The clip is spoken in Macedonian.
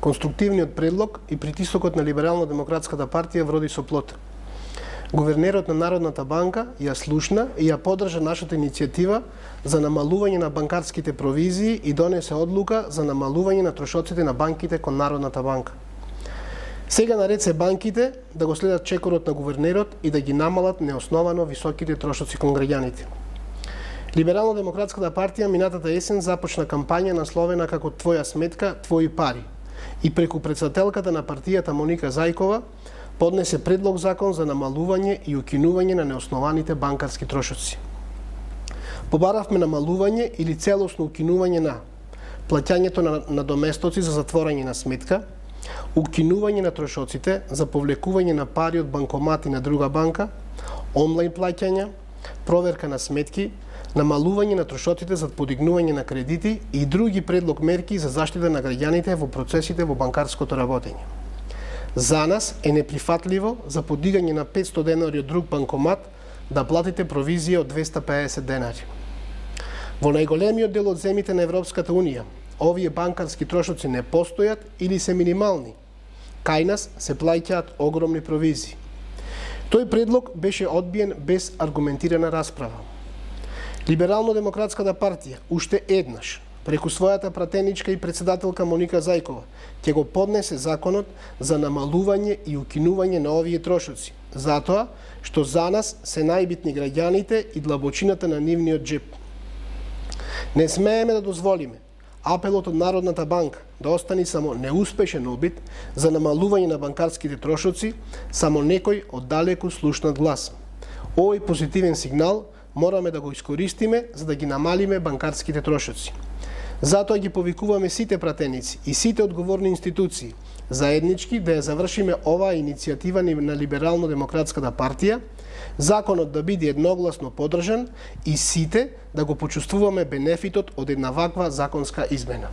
Конструктивниот предлог и притисокот на Либерално-демократската партија вроди со плод. Гувернерот на Народната банка ја слушна и ја поддржа нашата иницијатива за намалување на банкарските провизии и донесе одлука за намалување на трошоците на банките кон Народната банка. Сега наред се банките да го следат чекорот на гувернерот и да ги намалат неосновано високите трошоци кон граѓаните. Либерално-демократската партија минатата есен започна кампања насловена како Твоја сметка, твои пари и преку претседателката на партијата Моника Зајкова поднесе предлог закон за намалување и укинување на неоснованите банкарски трошоци. Побаравме намалување или целосно укинување на плаќањето на доместоци за затворање на сметка, укинување на трошоците за повлекување на пари од банкомати на друга банка, онлайн плаќања, проверка на сметки, намалување на трошоците за подигнување на кредити и други предлог мерки за заштита на граѓаните во процесите во банкарското работење. За нас е неприфатливо за подигање на 500 денари од друг банкомат да платите провизија од 250 денари. Во најголемиот дел од земите на Европската Унија, овие банкарски трошоци не постојат или се минимални. Кај нас се плаќаат огромни провизии. Тој предлог беше одбиен без аргументирана расправа. Либерално-демократската партија уште еднаш, преку својата пратеничка и претседателка Моника Зајкова, ќе го поднесе законот за намалување и укинување на овие трошоци, затоа што за нас се најбитни граѓаните и длабочината на нивниот джеп. Не смееме да дозволиме апелот од Народната банка да остане само неуспешен обид за намалување на банкарските трошоци, само некој оддалеку слушнат глас. Овој позитивен сигнал мораме да го искористиме за да ги намалиме банкарските трошоци. Затоа ги повикуваме сите пратеници и сите одговорни институции заеднички да ја завршиме оваа иницијатива на Либерално-демократската партија, законот да биде едногласно поддржан и сите да го почувствуваме бенефитот од една ваква законска измена.